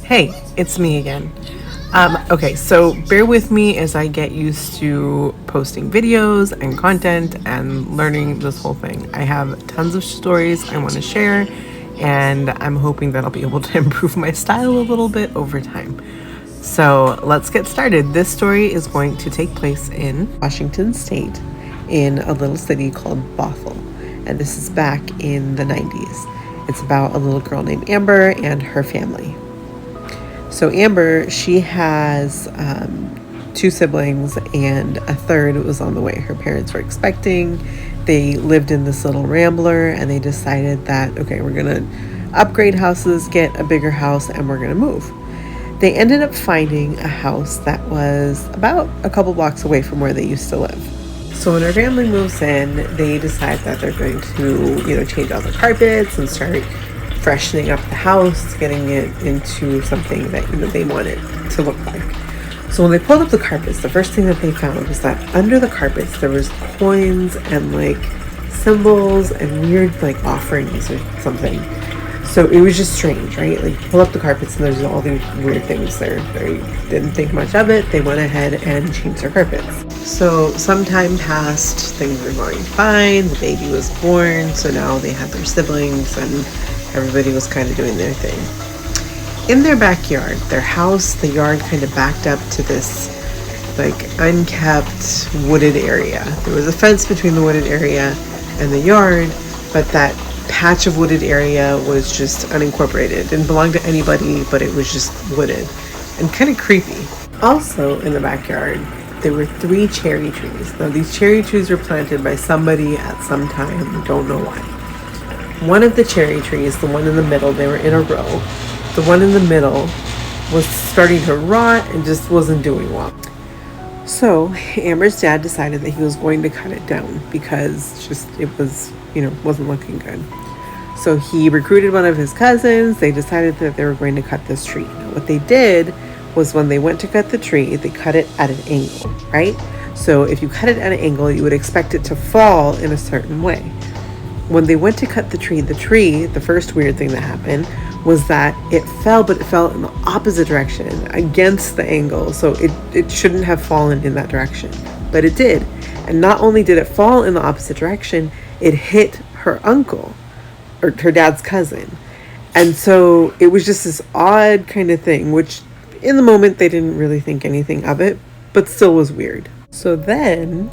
Hey, it's me again. Okay, so bear with me as I get used to posting videos and content and learning this whole thing. I have tons of stories I want to share, and I'm hoping that I'll be able to improve my style a little bit over time. So let's get started. This story is going to take place in Washington State in a little city called Bothell, and this is back in the 90s. It's about a little girl named Amber and her family. So Amber, she has two siblings and a third was on the way. Her parents were expecting. They lived in this little rambler and they decided that, okay, we're going to upgrade houses, get a bigger house, and we're going to move. They ended up finding a house that was about a couple blocks away from where they used to live. So when our family moves in, they decide that they're going to, change all the carpets and start freshening up the house, getting it into something that they want it to look like. So when they pulled up the carpets, the first thing that they found was that under the carpets there was coins and symbols and weird offerings or something. So it was just strange, right? Pull up the carpets and there's all these weird things there. They didn't think much of it. They went ahead and changed their carpets. So some time passed, things were going fine. The baby was born, so now they had their siblings and everybody was kind of doing their thing. In their backyard, their house, the yard kind of backed up to this unkept wooded area. There was a fence between the wooded area and the yard, but that patch of wooded area was just unincorporated. It didn't belong to anybody, but it was just wooded and kind of creepy. Also in the backyard, there were 3 cherry trees. Now these cherry trees were planted by somebody at some time, don't know why. One of the cherry trees, the one in the middle, they were in a row. The one in the middle was starting to rot and just wasn't doing well. So Amber's dad decided that he was going to cut it down because it was, wasn't looking good. So he recruited one of his cousins. They decided that they were going to cut this tree. Now, what they did was when they went to cut the tree, they cut it at an angle, right? So if you cut it at an angle, you would expect it to fall in a certain way. When they went to cut the tree, the first weird thing that happened was that it fell, but it fell in the opposite direction against the angle. So it shouldn't have fallen in that direction, but it did. And not only did it fall in the opposite direction, it hit her uncle or her dad's cousin. And so it was just this odd kind of thing, which in the moment they didn't really think anything of it, but still was weird. So then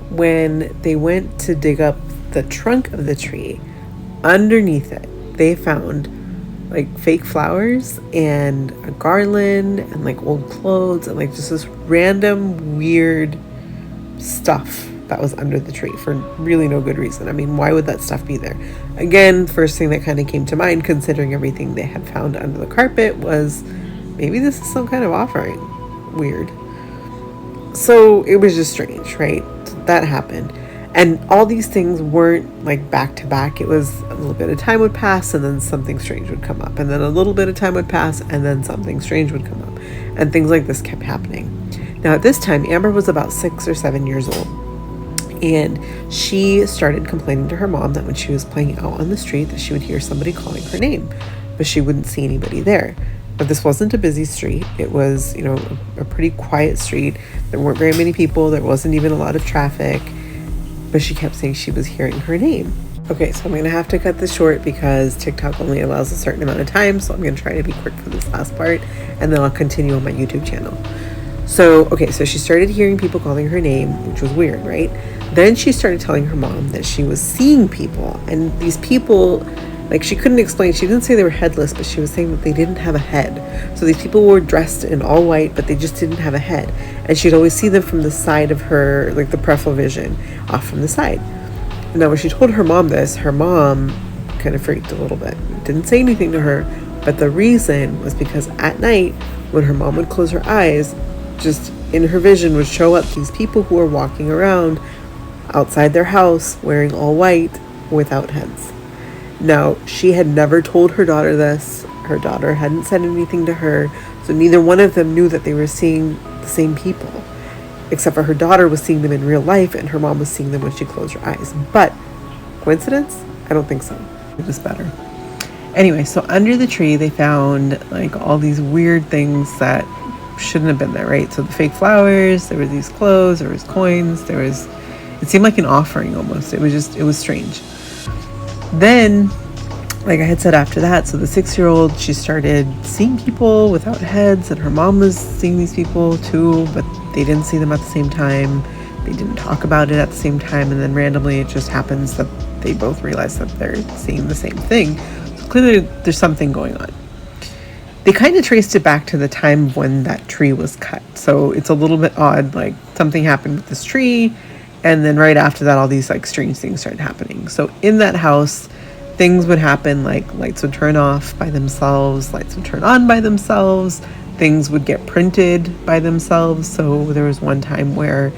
when they went to dig up the trunk of the tree, underneath it they found fake flowers and a garland and old clothes and just this random weird stuff that was under the tree for really no good reason. I mean, why would that stuff be there? Again, first thing that kind of came to mind, considering everything they had found under the carpet, was maybe this is some kind of offering. Weird. So it was just strange, right? That happened. And all these things weren't back to back. It was a little bit of time would pass and then something strange would come up. And then a little bit of time would pass and then something strange would come up. And things like this kept happening. Now at this time, Amber was about 6 or 7 years old. And she started complaining to her mom that when she was playing out on the street that she would hear somebody calling her name, but she wouldn't see anybody there. But this wasn't a busy street. It was, a pretty quiet street. There weren't very many people. There wasn't even a lot of traffic. But she kept saying she was hearing her name. Okay, so I'm going to have to cut this short because TikTok only allows a certain amount of time. So I'm going to try to be quick for this last part. And then I'll continue on my YouTube channel. So she started hearing people calling her name, which was weird, right? Then she started telling her mom that she was seeing people. And these people, she couldn't explain. She didn't say they were headless, but she was saying that they didn't have a head. So these people were dressed in all white, but they just didn't have a head. And she'd always see them from the side of her, the peripheral vision, off from the side. Now, when she told her mom this, her mom kind of freaked a little bit. Didn't say anything to her, but the reason was because at night, when her mom would close her eyes, just in her vision would show up these people who were walking around outside their house wearing all white without heads. Now, she had never told her daughter this. Her daughter hadn't said anything to her, so neither one of them knew that they were seeing the same people, except for her daughter was seeing them in real life and her mom was seeing them when she closed her eyes. But coincidence? I don't think so. It was better. Anyway, so under the tree, they found like all these weird things that shouldn't have been there, right? So the fake flowers, there were these clothes, there was coins, it seemed like an offering almost. It was strange. Then, like I had said after that, so the 6-year-old, she started seeing people without heads, and her mom was seeing these people too, but they didn't see them at the same time. They didn't talk about it at the same time, and then randomly it just happens that they both realize that they're seeing the same thing. So clearly there's something going on. They kind of traced it back to the time when that tree was cut. So it's a little bit odd, like something happened with this tree, and then right after that, all these like strange things started happening. So in that house, things would happen, like lights would turn off by themselves, lights would turn on by themselves, things would get printed by themselves. So there was one time where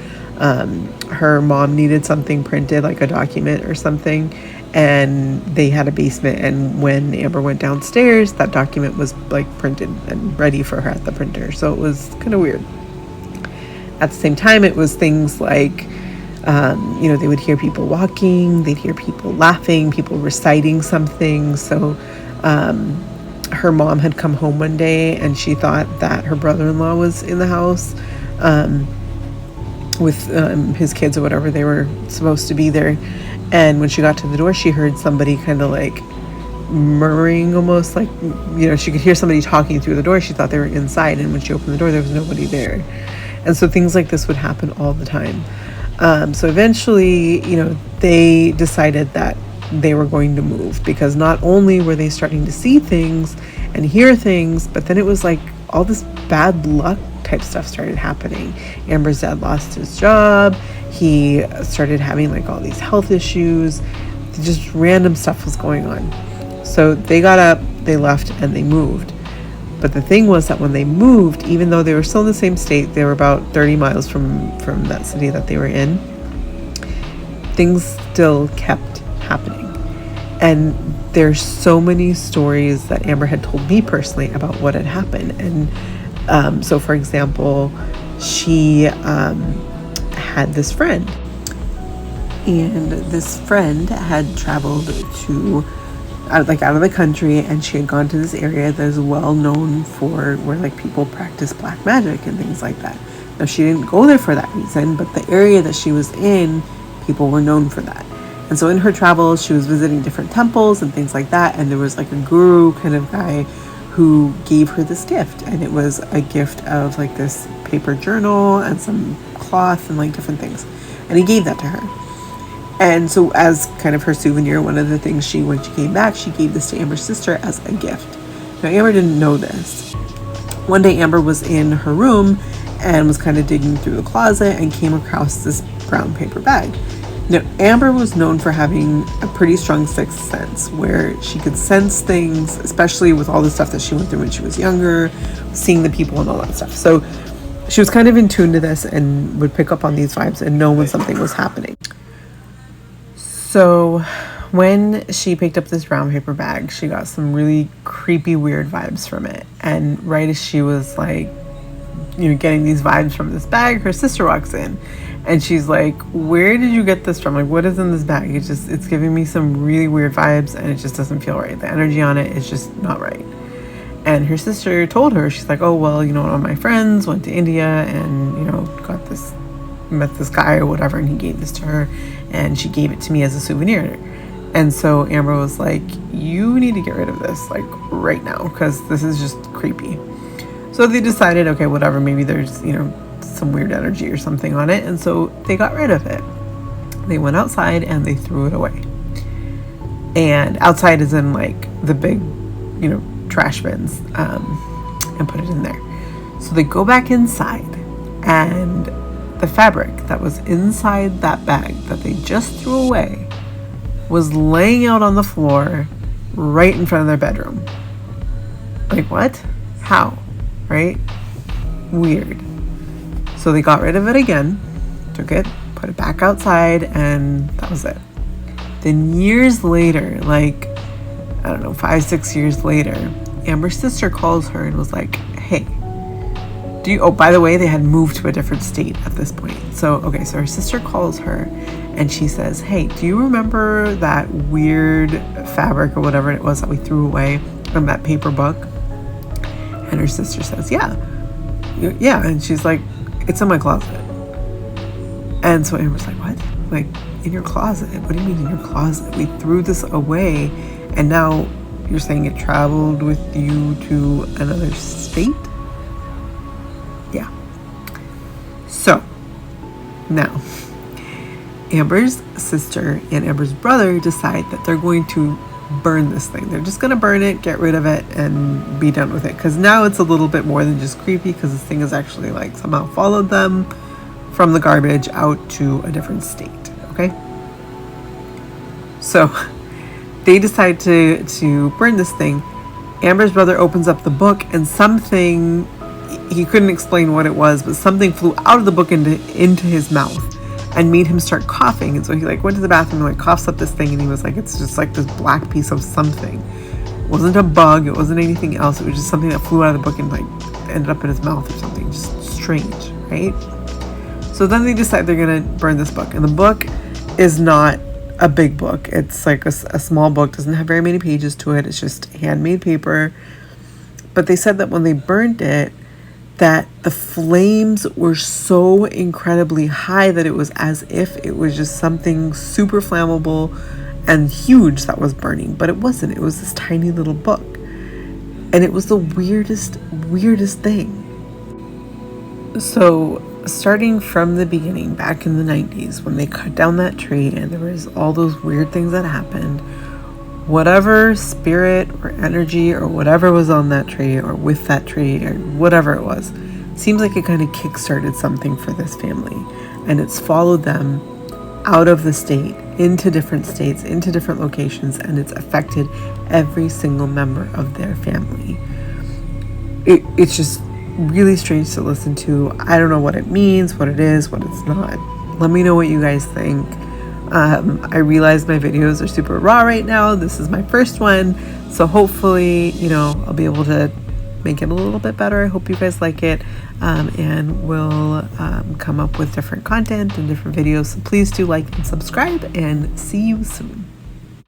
her mom needed something printed, like a document or something, and they had a basement, and when Amber went downstairs, that document was like printed and ready for her at the printer. So it was kind of weird. At the same time, it was things like they would hear people walking, they'd hear people laughing, people reciting something. So her mom had come home one day and she thought that her brother-in-law was in the house with his kids or whatever. They were supposed to be there. And when she got to the door, she heard somebody kind of like murmuring, almost like, she could hear somebody talking through the door. She thought they were inside. And when she opened the door, there was nobody there. And so things like this would happen all the time. So eventually, they decided that they were going to move, because not only were they starting to see things and hear things, but then it was like all this bad luck type stuff started happening. Amber's dad lost his job. He started having like all these health issues. Just random stuff was going on. So they got up, they left, and they moved. But the thing was that when they moved, even though they were still in the same state, they were about 30 miles from that city that they were in, things still kept happening. And there's so many stories that Amber had told me personally about what had happened. And so, for example, she had this friend. And this friend had traveled to out of the country, and she had gone to this area that is well known for where like people practice black magic and things like that. Now, she didn't go there for that reason, but the area that she was in, people were known for that. And so in her travels, she was visiting different temples and things like that, and there was like a guru kind of guy who gave her this gift, and it was a gift of like this paper journal and some cloth and like different things, and he gave that to her. And so as kind of her souvenir, one of the things when she came back, she gave this to Amber's sister as a gift. Now, Amber didn't know this. One day, Amber was in her room and was kind of digging through the closet and came across this brown paper bag. Now, Amber was known for having a pretty strong sixth sense, where she could sense things, especially with all the stuff that she went through when she was younger, seeing the people and all that stuff. So she was kind of in tune to this and would pick up on these vibes and know when something was happening. So when she picked up this brown paper bag, she got some really creepy, weird vibes from it. And right as she was like, getting these vibes from this bag, her sister walks in and she's like, "Where did you get this from? Like, what is in this bag? It's giving me some really weird vibes, and it just doesn't feel right. The energy on it is just not right." And her sister told her, she's like, "Oh, well, one of my friends went to India and, met this guy or whatever, and he gave this to her, and she gave it to me as a souvenir." And so Amber was like, "You need to get rid of this, like, right now, because this is just creepy." So they decided, okay, whatever, maybe there's, some weird energy or something on it. And so they got rid of it. They went outside and they threw it away. And outside is in like the big, trash bins, and put it in there. So they go back inside, and the fabric that was inside that bag that they just threw away was laying out on the floor right in front of their bedroom. Like, what? How? Right? Weird. So they got rid of it again, took it, put it back outside, and that was it. Then years later, like, 5-6 years later, Amber's sister calls her and was like, "Hey, Oh, by the way, they had moved to a different state at this point. So, okay, so her sister calls her and she says, hey, do you remember that weird fabric or whatever it was that we threw away from that paper book? And her sister says, yeah. And she's like, it's in my closet. And so Amber's like, what? Like, in your closet? What do you mean in your closet? We threw this away and now you're saying it traveled with you to another state? Yeah. So, now, Amber's sister and Amber's brother decide that they're going to burn this thing. They're just going to burn it, get rid of it, and be done with it. Because now it's a little bit more than just creepy, because this thing has actually like somehow followed them from the garbage out to a different state. Okay? So, they decide to burn this thing. Amber's brother opens up the book and something, he couldn't explain what it was, but something flew out of the book into his mouth and made him start coughing. And so he like went to the bathroom and like coughs up this thing, and he was like, it's just like this black piece of something. It wasn't a bug, it wasn't anything else, it was just something that flew out of the book and like ended up in his mouth or something. Just strange, right? So then they decide they're gonna burn this book, and the book is not a big book. It's like a small book, doesn't have very many pages to it, it's just handmade paper. But they said that when they burned it, that the flames were so incredibly high that it was as if it was just something super flammable and huge that was burning. But it wasn't. It was this tiny little book. And it was the weirdest thing. So starting from the beginning, back in the 90s, when they cut down that tree and there was all those weird things that happened, whatever spirit or energy or whatever was on that tree or with that tree or whatever it was, seems like it kind of kickstarted something for this family. And it's followed them out of the state, into different states, into different locations, and it's affected every single member of their family. It's just really strange to listen to. I don't know what it means, what it is, what it's not. Let me know what you guys think. I realize my videos are super raw right now. This is my first one, so hopefully, I'll be able to make it a little bit better. I hope you guys like it, and we'll come up with different content and different videos. So please do like and subscribe, and see you soon.